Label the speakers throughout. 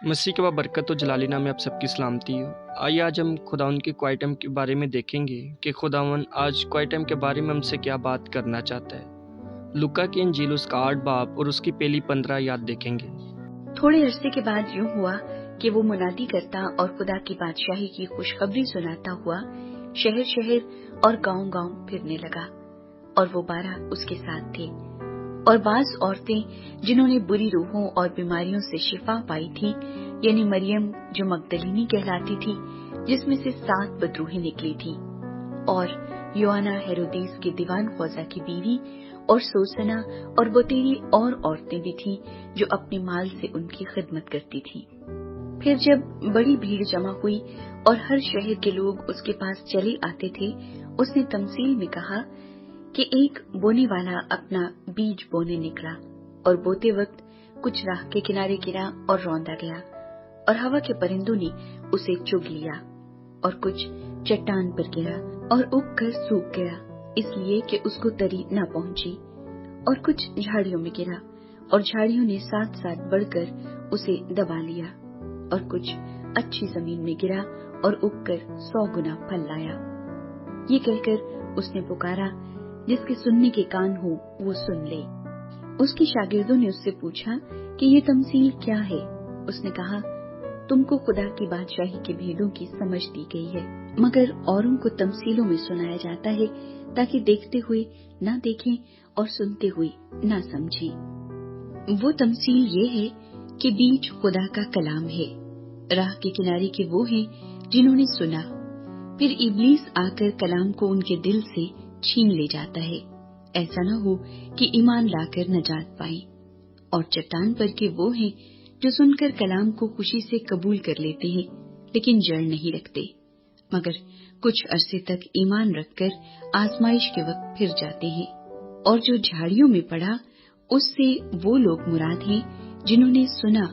Speaker 1: مسیح کے بابرکت و جلالی نام میں آپ سب کی سلامتی ہو۔ آئیے آج ہم خداوند کے کوائٹ ٹائم کے بارے میں دیکھیں گے کہ خداوند آج کوائٹ ٹائم کے بارے میں ہم سے کیا بات کرنا چاہتا ہے۔ لوکا کی انجیل اس کا 8 باب اور اس کی پہلی 15 آیات دیکھیں گے۔
Speaker 2: تھوڑے عرصے کے بعد یوں ہوا کہ وہ منادی کرتا اور خدا کی بادشاہی کی خوشخبری سناتا ہوا شہر شہر اور گاؤں گاؤں پھرنے لگا، اور وہ 12 اس کے ساتھ تھے، اور بعض عورتیں جنہوں نے بری روحوں اور بیماریوں سے شفا پائی تھی، یعنی مریم جو مگدلینی کہلاتی تھی، جس میں سے 7 بدروحیں نکلی تھی، اور یوحنا ہیرودیس کے دیوان خوزہ کی بیوی، اور سوسنا اور بتیری اور عورتیں بھی تھیں جو اپنے مال سے ان کی خدمت کرتی تھیں۔ پھر جب بڑی بھیڑ جمع ہوئی اور ہر شہر کے لوگ اس کے پاس چلے آتے تھے، اس نے تمثیل میں کہا کہ ایک بونے والا اپنا بیج بونے نکلا، اور بوتے وقت کچھ راہ کے کنارے گرا اور روندا گیا، اور ہوا کے پرندوں نے اسے چگ لیا، اور کچھ چٹان پر گرا اور اگ کر سوکھ گیا، اس لیے کہ اس کو تری نہ پہنچی، اور کچھ جھاڑیوں میں گرا، اور جھاڑیوں نے ساتھ ساتھ بڑھ کر اسے دبا لیا، اور کچھ اچھی زمین میں گرا اور اگ کر 100 گنا پھل لایا۔ یہ کہہ کر اس نے پکارا، جس کے سننے کے کان ہو وہ سن لے۔ اس کے شاگردوں نے اس سے پوچھا کہ یہ تمثیل کیا ہے؟ اس نے کہا، تم کو خدا کی بادشاہی کے بھیدوں کی سمجھ دی گئی ہے، مگر اوروں کو تمثیلوں میں سنایا جاتا ہے تاکہ دیکھتے ہوئے نہ دیکھیں اور سنتے ہوئے نہ سمجھیں۔ وہ تمثیل یہ ہے کہ بیج خدا کا کلام ہے، راہ کے کنارے کے وہ ہیں جنہوں نے سنا، پھر ابلیس آ کر کلام کو ان کے دل سے چھین لے جاتا ہے، ایسا نہ ہو کہ ایمان لا کر نجات پائیں۔ اور چٹان پر کے وہ ہیں جو سن کر کلام کو خوشی سے قبول کر لیتے ہیں، لیکن جڑ نہیں رکھتے، مگر کچھ عرصے تک ایمان رکھ کر آزمائش کے وقت پھر جاتے ہیں۔ اور جو جھاڑیوں میں پڑا، اس سے وہ لوگ مراد ہیں جنہوں نے سنا،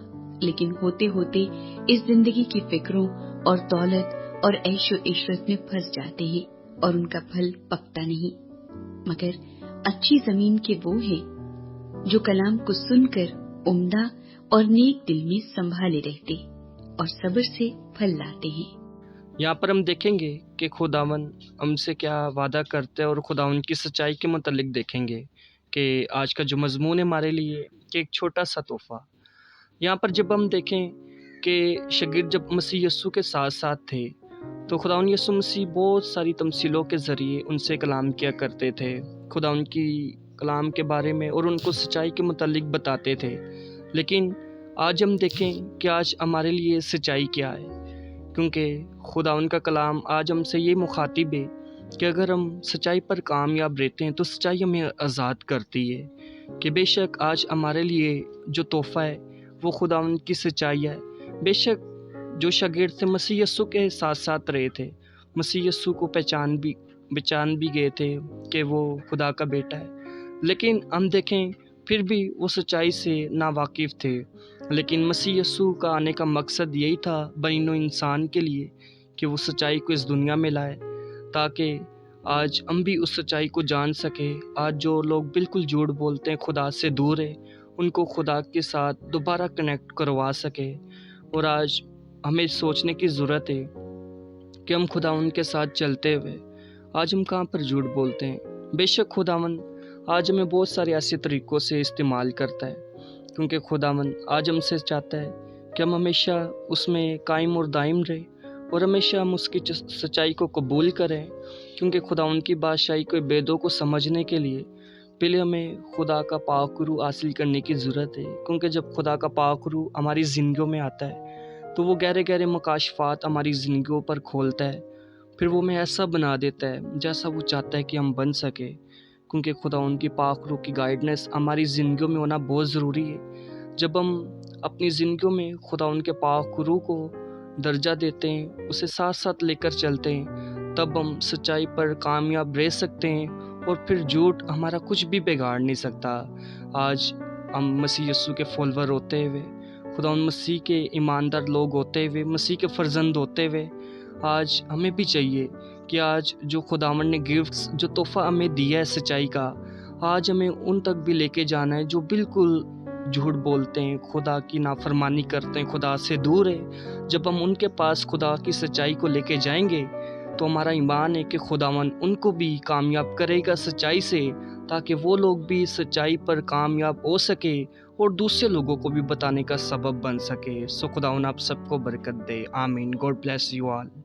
Speaker 2: لیکن ہوتے ہوتے اس زندگی کی فکروں اور دولت اور عیش و عشرت میں پھنس جاتے ہیں، اور ان کا پھل پکتا نہیں۔ مگر اچھی زمین کے وہ ہیں جو کلام کو سن کر عمدہ اور نیک دل میں سنبھالے رہتے اور صبر سے پھل لاتے ہیں۔
Speaker 1: یہاں پر ہم دیکھیں گے کہ خداوند ہم سے کیا وعدہ کرتے ہیں، اور خداوند کی سچائی کے متعلق دیکھیں گے کہ آج کا جو مضمون ہے ہمارے لیے کہ ایک چھوٹا سا تحفہ۔ یہاں پر جب ہم دیکھیں کہ شاگرد جب مسیح یسوع کے ساتھ ساتھ تھے تو خداوند یسوع مسیح بہت ساری تمثیلوں کے ذریعے ان سے کلام کیا کرتے تھے، خداوند کی کلام کے بارے میں، اور ان کو سچائی کے متعلق بتاتے تھے۔ لیکن آج ہم دیکھیں کہ آج ہمارے لیے سچائی کیا ہے، کیونکہ خداوند کا کلام آج ہم سے یہ مخاطب ہے کہ اگر ہم سچائی پر کامیاب رہتے ہیں تو سچائی ہمیں آزاد کرتی ہے، کہ بے شک آج ہمارے لیے جو تحفہ ہے وہ خداوند کی سچائی ہے۔ بے شک جو شاگرد تھے مسیح یسوع کے ساتھ ساتھ رہے تھے، مسیح یسوع کو پہچان بھی گئے تھے کہ وہ خدا کا بیٹا ہے، لیکن ہم دیکھیں پھر بھی وہ سچائی سے ناواقف تھے۔ لیکن مسیح یسوع کا آنے کا مقصد یہی تھا بنی نوع انسان کے لیے کہ وہ سچائی کو اس دنیا میں لائے، تاکہ آج ہم بھی اس سچائی کو جان سکیں۔ آج جو لوگ بالکل جھوٹ بولتے ہیں، خدا سے دور ہیں، ان کو خدا کے ساتھ دوبارہ کنیکٹ کروا سکے۔ اور آج ہمیں سوچنے کی ضرورت ہے کہ ہم خداوند کے ساتھ چلتے ہوئے آج ہم کہاں پر جھوٹ بولتے ہیں۔ بے شک خداوند آج ہمیں بہت سارے ایسے طریقوں سے استعمال کرتا ہے، کیونکہ خداوند آج ہم سے چاہتا ہے کہ ہم ہمیشہ اس میں قائم اور دائم رہیں، اور ہمیشہ ہم اس کی سچائی کو قبول کریں، کیونکہ خداوند کی بادشاہی کے بیدوں کو سمجھنے کے لیے پہلے ہمیں خدا کا پاک روح حاصل کرنے کی ضرورت ہے، کیونکہ جب خدا کا پاک روح ہماری زندگیوں میں آتا ہے تو وہ گہرے گہرے مکاشفات ہماری زندگیوں پر کھولتا ہے، پھر وہ ہمیں ایسا بنا دیتا ہے جیسا وہ چاہتا ہے کہ ہم بن سکے، کیونکہ خداوند کی پاک روح کی گائیڈنس ہماری زندگیوں میں ہونا بہت ضروری ہے۔ جب ہم اپنی زندگیوں میں خداوند کے پاک روح کو درجہ دیتے ہیں، اسے ساتھ ساتھ لے کر چلتے ہیں، تب ہم سچائی پر کامیاب رہ سکتے ہیں، اور پھر جھوٹ ہمارا کچھ بھی بگاڑ نہیں سکتا۔ آج ہم مسیح یسوع کے فالوور ہوتے ہوئے، خداوند مسیح کے ایماندار لوگ ہوتے ہوئے، مسیح کے فرزند ہوتے ہوئے، آج ہمیں بھی چاہیے کہ آج جو خداوند نے گفٹس، جو تحفہ ہمیں دیا ہے سچائی کا، آج ہمیں ان تک بھی لے کے جانا ہے جو بالکل جھوٹ بولتے ہیں، خدا کی نافرمانی کرتے ہیں، خدا سے دور ہے، جب ہم ان کے پاس خدا کی سچائی کو لے کے جائیں گے تو ہمارا ایمان ہے کہ خداوند ان کو بھی کامیاب کرے گا سچائی سے، تاکہ وہ لوگ بھی سچائی پر کامیاب ہو سکے اور دوسرے لوگوں کو بھی بتانے کا سبب بن سکے۔ خداوند آپ سب کو برکت دے، آمین۔ God bless you all.